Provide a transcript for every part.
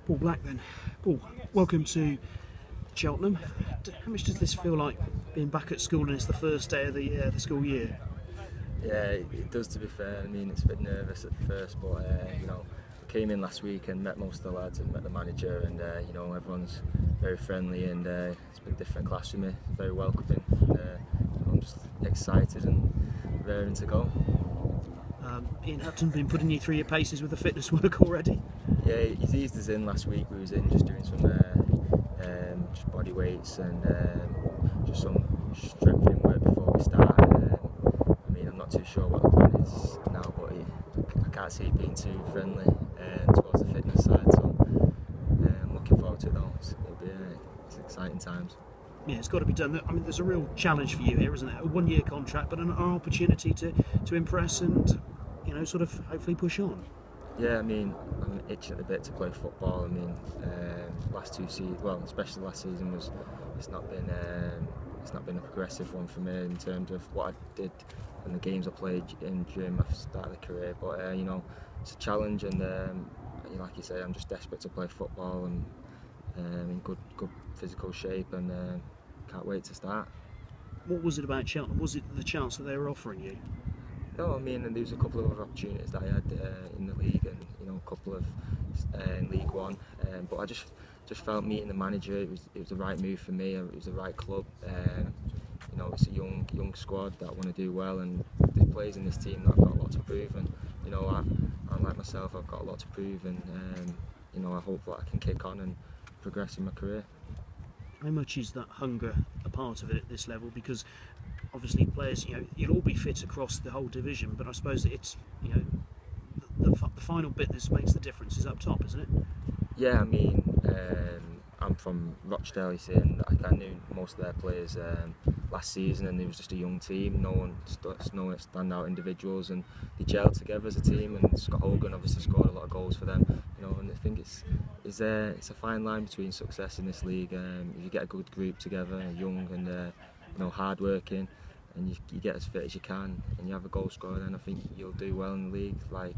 Paul Black then. Paul, welcome to Cheltenham. How much does this feel like being back at school and it's the first day of the school year? Yeah, it does, to be fair. I mean, it's a bit nervous at first, but I came in last week and met most of the lads and met the manager, and everyone's very friendly, and it's been a different class for me, very welcoming. I'm just excited and raring to go. Ian Hutton's been putting you through your paces with the fitness work already. Yeah, he's eased us in last week. We was in just doing some just body weights and just some strengthening work before we start. I'm not too sure what the plan is now, but I can't see it being too friendly towards the fitness side. So I'm looking forward to it though. It's exciting times. Yeah, it's got to be done. I mean, there's a real challenge for you here, isn't it? A one-year contract, but an opportunity to impress and sort of hopefully push on. Yeah, I mean, I'm itching at the bit to play football. I mean, last two seasons, well, especially last season, it's not been a progressive one for me in terms of what I did and the games I played during my start of the career. But it's a challenge, and like you say, I'm just desperate to play football and in good physical shape, and can't wait to start. What was it about Cheltenham? Was it the chance that they were offering you? No, I mean, there was a couple of other opportunities that I had in the league, and a couple of in League One. But I just felt meeting the manager, it was the right move for me. It was the right club. It's a young squad that want to do well, and there's players in this team that have got a lot to prove. And I'm like myself, I've got a lot to prove, and I hope that I can kick on and progress in my career. How much is that hunger a part of it at this level? Because obviously players, you'll all be fit across the whole division, but I suppose it's the final bit that makes the difference is up top, isn't it? Yeah, I mean, I'm from Rochdale, you see, and I knew most of their players last season, and it was just a young team. No one standout individuals, and they gelled together as a team. And Scott Hogan obviously scored a lot of goals for them. And I think it's a fine line between success in this league. If you get a good group together, young and hard working, and you get as fit as you can, and you have a goal scorer, then I think you'll do well in the league. Like,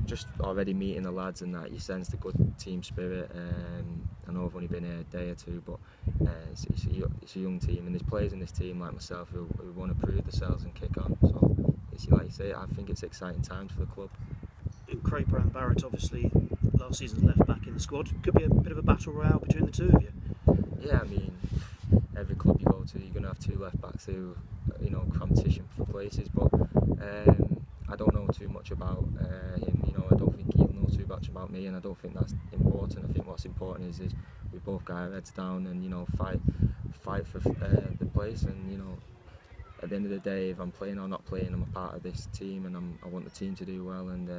just already meeting the lads and that, you sense the good team spirit. I know I've only been here a day or two, but it's a young team, and there's players in this team like myself who want to prove themselves and kick on. So it's like you say, I think it's exciting times for the club. And Craig Brown-Barrett, obviously last season's left back in the squad. Could be a bit of a battle royale between the two of you. Yeah, I mean, every club you go to, you're going to have two left backs who, competition for places. But I don't know too much about him. I don't think he'll know too much about me, and I don't think that's important. I think what's important is we both got our heads down and fight for the place. And at the end of the day, if I'm playing or not playing, I'm a part of this team, and I want the team to do well. And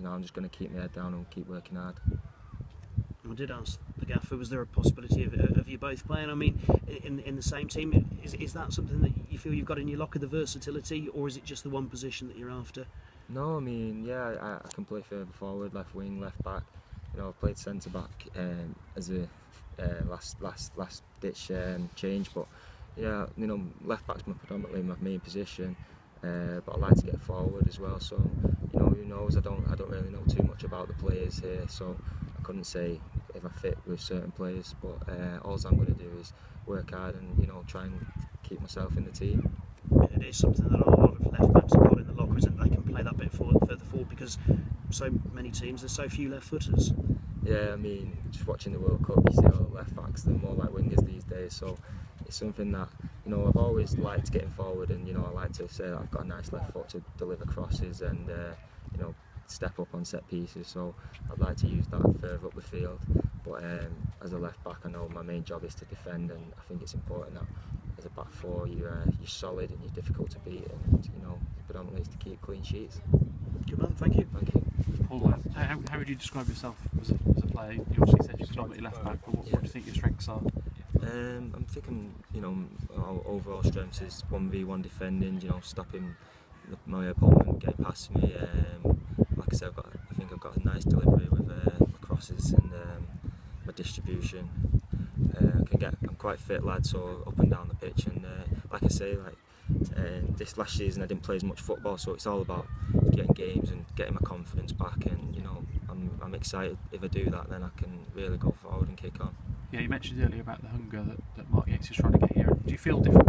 I'm just going to keep my head down and keep working hard. I did ask the gaffer, was there a possibility of you both playing? I mean, in the same team, is that something that you feel you've got in your locker, the versatility, or is it just the one position that you're after? No, I mean, yeah, I can play further forward, left wing, left back. I've played centre back as a last ditch change, but yeah, left back's predominantly my main position. But I like to get forward as well. So who knows? I don't really know too much about the players here, so I couldn't say if I fit with certain players. But all I'm going to do is work hard and try and keep myself in the team. It is something that a lot of left backs have got in the locker, isn't it? They can play that bit further forward because so many teams, there's so few left footers. Yeah, I mean, just watching the World Cup, you see all the left backs, they're more like wingers these days. So it's something that I've always liked getting forward, and I like to say that I've got a nice left foot to deliver crosses and step up on set pieces. So I'd like to use that further up the field. But as a left back, I know my main job is to defend, and I think it's important that as a back four you're solid and you're difficult to beat, and predominantly is to keep clean sheets. Good man, thank you. Thank you. Paul, how would you describe yourself as a player? You obviously said you're predominantly left back, but what do you think your strengths are? I'm thinking, our overall strengths is 1v1 defending, stopping my opponent getting past me. Like I said, I think I've got a nice delivery with my crosses and my distribution. I'm quite fit lad, so up and down the pitch, and like I say, this last season I didn't play as much football, so it's all about getting games and getting my confidence back, and I'm I'm excited. If I do that, then I can really go forward and kick on. Yeah, you mentioned earlier about the hunger that Mark Yates is trying to get here. Do you feel different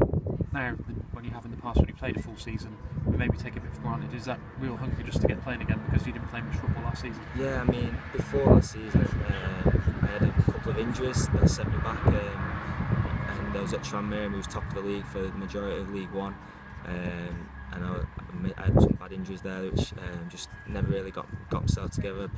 now than when you have in the past, when you played a full season? We maybe take a bit for granted. Is that real hunger just to get playing again because you didn't play much football last season? Yeah, I mean, before last season, I had a couple of injuries that set me back. And I was at Tranmere, who was top of the league for the majority of League One. And I had some bad injuries there, which just never really got myself together.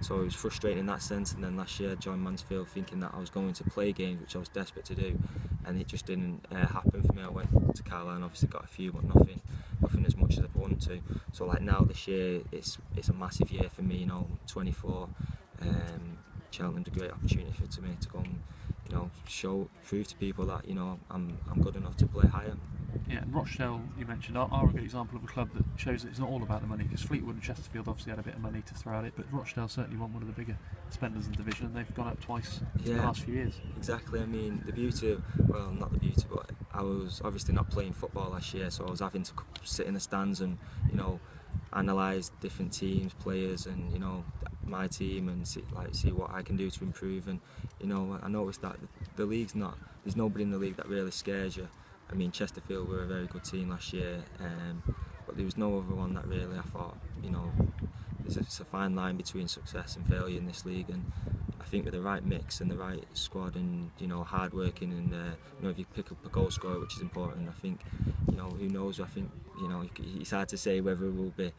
So it was frustrating in that sense. And then last year I joined Mansfield thinking that I was going to play games, which I was desperate to do, and it just didn't happen for me. I went to Carlisle and obviously got a few, but nothing as much as I wanted to. So like now this year, it's a massive year for me. 24. Cheltenham's a great opportunity for me to go and prove to people that I'm good enough to play higher. Yeah, and Rochdale, you mentioned, are a good example of a club that shows that it's not all about the money, because Fleetwood and Chesterfield obviously had a bit of money to throw at it, but Rochdale certainly weren't one of the bigger spenders in the division, and they've gone up twice in the last few years. Exactly. I mean, the beauty, well, not the beauty, but I was obviously not playing football last year, so I was having to sit in the stands and analyse different teams, players, and my team, and see what I can do to improve. And I noticed that the league's there's nobody in the league that really scares you. I mean, Chesterfield were a very good team last year, but there was no other one that really I thought, there's a fine line between success and failure in this league, and I think with the right mix and the right squad and hard working and if you pick up a goal scorer, which is important, I think who knows. I think it's hard to say whether we'll be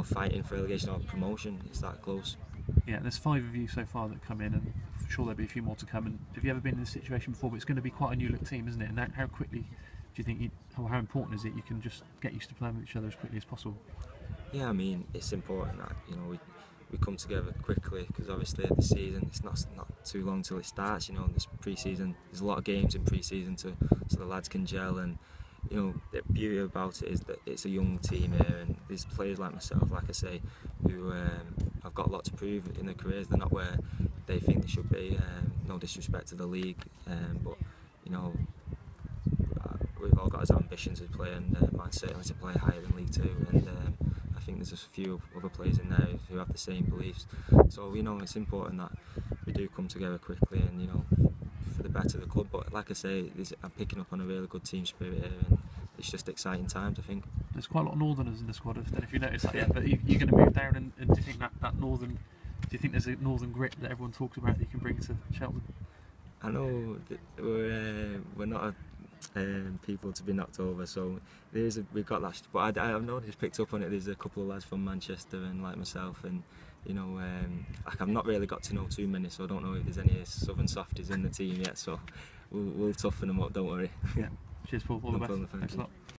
fighting for relegation or promotion. It's that close. Yeah, there's 5 of you so far that come in, and I'm sure there'll be a few more to come. And have you ever been in this situation before? But it's going to be quite a new look team, isn't it? And how quickly do you think how important is it you can just get used to playing with each other as quickly as possible? Yeah, I mean, it's important that we come together quickly, because obviously the season, it's not too long till it starts. This pre-season, there's a lot of games in pre-season so the lads can gel. And the beauty about it is that it's a young team here, and there's players like myself, like I say, who have got a lot to prove in their careers. They're not where they think they should be. No disrespect to the league, but we've all got our ambitions as players, and mine certainly to play higher than League Two. And I think there's a few other players in there who have the same beliefs. So it's important that we do come together quickly, and for the better of the club. But like I say, I'm picking up on a really good team spirit here, and it's just exciting times, I think. There's quite a lot of Northerners in the squad. I don't know if you noticed that yet, but you're going to move down, and do you think that Northern? Do you think there's a Northern grit that everyone talks about that you can bring to Cheltenham? I know that we're not people to be knocked over, so we've got that. But I've noticed, picked up on it. There's a couple of lads from Manchester and like myself, and I've not really got to know too many, so I don't know if there's any southern softies in the team yet. So we'll toughen them up. Don't worry. Yeah. Cheers, Paul. All the best. Problem, Thanks a lot.